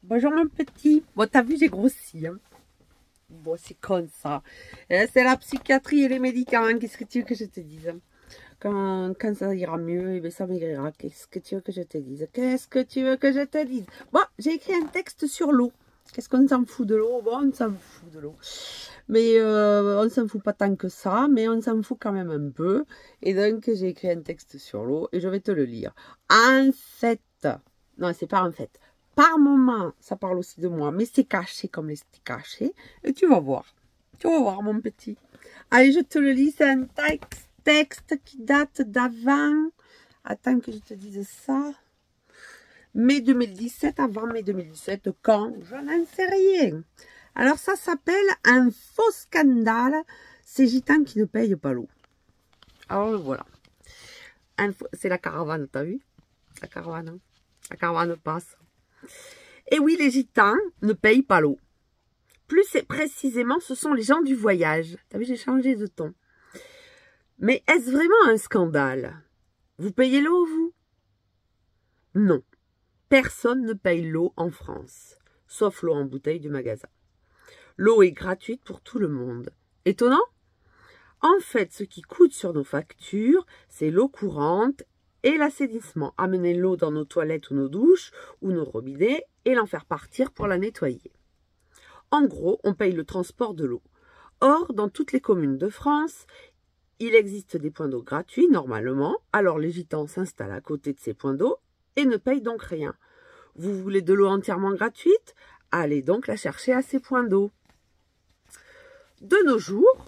Bonjour mon petit. Bon, t'as vu, j'ai grossi. Hein. Bon, c'est comme ça. C'est la psychiatrie et les médicaments. Qu'est-ce que tu veux que je te dise? Quand ça ira mieux, eh bien, ça maigrira. Qu'est-ce que tu veux que je te dise? Qu'est-ce que tu veux que je te dise? Bon, j'ai écrit un texte sur l'eau. Qu'est-ce qu'on s'en fout de l'eau? Bon, on s'en fout de l'eau. Mais on s'en fout pas tant que ça, mais on s'en fout quand même un peu. Et donc, j'ai écrit un texte sur l'eau et je vais te le lire. En fait, non, c'est pas en fait. Par moment, ça parle aussi de moi, mais c'est caché comme les sticks cachés. Et tu vas voir. Tu vas voir, mon petit. Allez, je te le lis. C'est un texte qui date d'avant. Attends que je te dise ça. Mai 2017, avant mai 2017, quand? Je n'en sais rien. Alors, ça s'appelle un faux scandale. Ces gitans qui ne payent pas l'eau. Alors, voilà. C'est la caravane, t'as vu? La caravane, hein? La caravane passe. Et oui, les gitans ne payent pas l'eau. Plus précisément, ce sont les gens du voyage. T'as vu, j'ai changé de ton. Mais est-ce vraiment un scandale? Vous payez l'eau, vous? Non. Personne ne paye l'eau en France, sauf l'eau en bouteille du magasin. L'eau est gratuite pour tout le monde. Étonnant? En fait, ce qui coûte sur nos factures, c'est l'eau courante et l'assainissement. Amener l'eau dans nos toilettes ou nos douches ou nos robinets et l'en faire partir pour la nettoyer. En gros, on paye le transport de l'eau. Or, dans toutes les communes de France, il existe des points d'eau gratuits normalement, alors les gitans s'installent à côté de ces points d'eau et ne payent donc rien. Vous voulez de l'eau entièrement gratuite? Allez donc la chercher à ces points d'eau. De nos jours,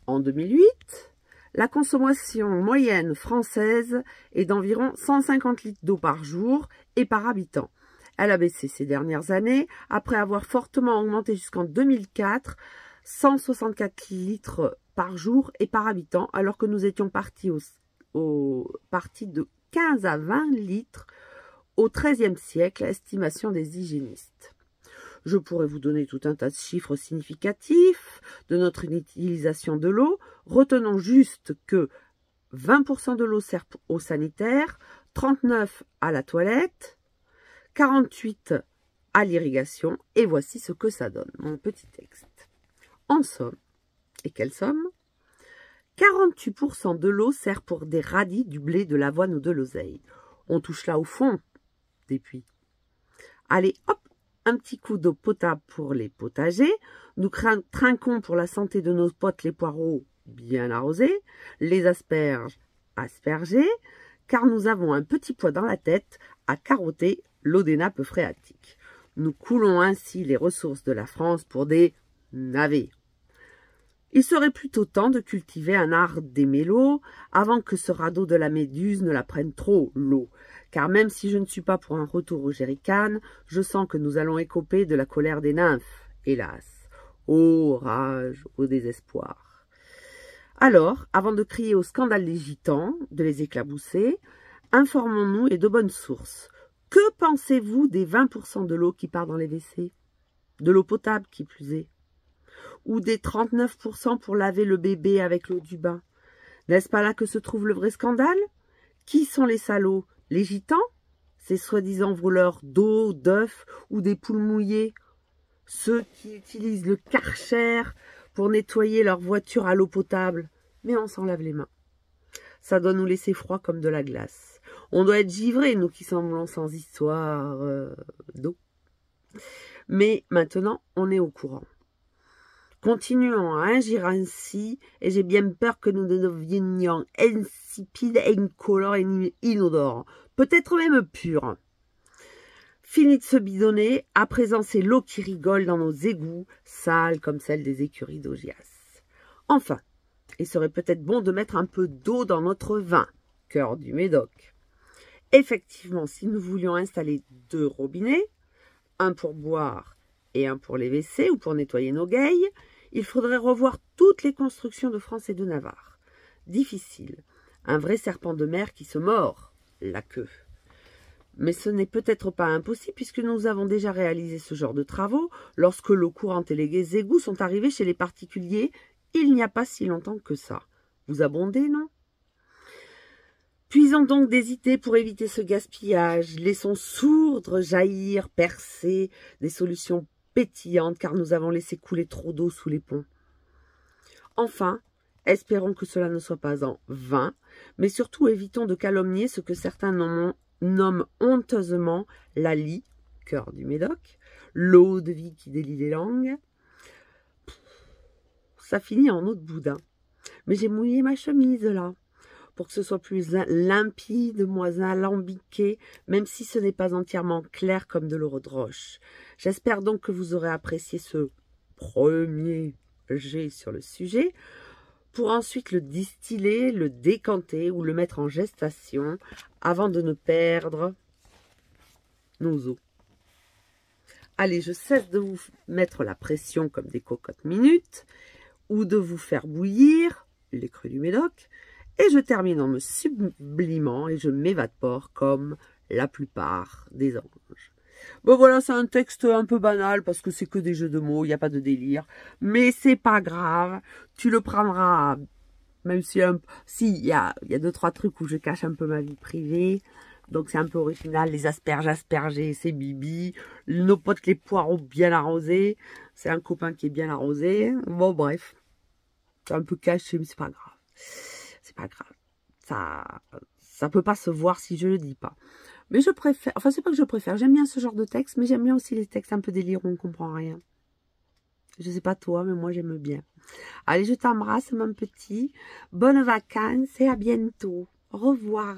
en 2008, la consommation moyenne française est d'environ 150 litres d'eau par jour et par habitant. Elle a baissé ces dernières années, après avoir fortement augmenté jusqu'en 2004, 164 litres par jour et par habitant, alors que nous étions partis de 15 à 20 litres au XIIIe siècle, estimation des hygiénistes. Je pourrais vous donner tout un tas de chiffres significatifs de notre utilisation de l'eau. Retenons juste que 20% de l'eau sert au sanitaire, 39% à la toilette, 48% à l'irrigation. Et voici ce que ça donne, mon petit texte. En somme, et quelle somme? 48% de l'eau sert pour des radis, du blé, de l'avoine ou de l'oseille. On touche là au fond des puits. Allez, hop, un petit coup d'eau potable pour les potagers. Nous trinquons pour la santé de nos potes les poireaux bien arrosés, les asperges aspergées, car nous avons un petit poids dans la tête à carotter l'eau des nappes phréatiques. Nous coulons ainsi les ressources de la France pour des navets. Il serait plutôt temps de cultiver un art d'aimer l'eau avant que ce radeau de la Méduse ne la prenne trop, l'eau. Car même si je ne suis pas pour un retour au jerrycan, je sens que nous allons écoper de la colère des nymphes, hélas. Ô rage, ô désespoir. Alors, avant de crier au scandale des gitans, de les éclabousser, informons-nous et de bonnes sources. Que pensez-vous des 20% de l'eau qui part dans les WC? De l'eau potable qui plus est? Ou des 39% pour laver le bébé avec l'eau du bain? N'est-ce pas là que se trouve le vrai scandale? Qui sont les salauds? Les gitans? Ces soi-disant voleurs d'eau, d'œufs ou des poules mouillées? Ceux qui utilisent le Karcher pour nettoyer leur voiture à l'eau potable? Mais on s'en lave les mains. Ça doit nous laisser froid comme de la glace. On doit être givrés, nous qui semblons sans histoire d'eau. Mais maintenant, on est au courant. Continuons à agir ainsi, et j'ai bien peur que nous devenions insipides, incolores et inodores, peut-être même purs. Fini de se bidonner, à présent c'est l'eau qui rigole dans nos égouts, sales comme celle des écuries d'Augias. Enfin, il serait peut-être bon de mettre un peu d'eau dans notre vin, cœur du Médoc. Effectivement, si nous voulions installer 2 robinets, un pour boire et un pour les WC ou pour nettoyer nos gueilles, il faudrait revoir toutes les constructions de France et de Navarre. Difficile. Un vrai serpent de mer qui se mord la queue. Mais ce n'est peut-être pas impossible puisque nous avons déjà réalisé ce genre de travaux lorsque l'eau courante et les égouts sont arrivés chez les particuliers il n'y a pas si longtemps que ça. Vous abondez, non? Puisons donc des idées pour éviter ce gaspillage. Laissons sourdre, jaillir, percer des solutions pétillantes car nous avons laissé couler trop d'eau sous les ponts. Enfin, espérons que cela ne soit pas en vain, mais surtout évitons de calomnier ce que certains nomment honteusement la lie, cœur du Médoc, l'eau de vie qui délie les langues. Ça finit en eau de boudin. Mais j'ai mouillé ma chemise là, pour que ce soit plus limpide, moins alambiqué, même si ce n'est pas entièrement clair comme de l'eau de roche. J'espère donc que vous aurez apprécié ce premier jet sur le sujet, pour ensuite le distiller, le décanter ou le mettre en gestation avant de ne perdre nos eaux. Allez, je cesse de vous mettre la pression comme des cocottes minutes ou de vous faire bouillir les crus du Médoc et je termine en me sublimant et je m'évapore comme la plupart des anges. Bon voilà, c'est un texte un peu banal parce que c'est que des jeux de mots, il n'y a pas de délire. Mais c'est pas grave, tu le prendras, même si il y a 2-3 trucs où je cache un peu ma vie privée. Donc c'est un peu original, les asperges aspergées, c'est Bibi. Nos potes les poireaux bien arrosés, c'est un copain qui est bien arrosé. Bon bref, c'est un peu caché mais c'est pas grave. C'est pas grave, ça peut pas se voir si je le dis pas. Mais je préfère, enfin c'est pas que je préfère, j'aime bien ce genre de texte, mais j'aime bien aussi les textes un peu délirants, on comprend rien. Je sais pas toi, mais moi j'aime bien. Allez, je t'embrasse mon petit, bonnes vacances et à bientôt. Au revoir.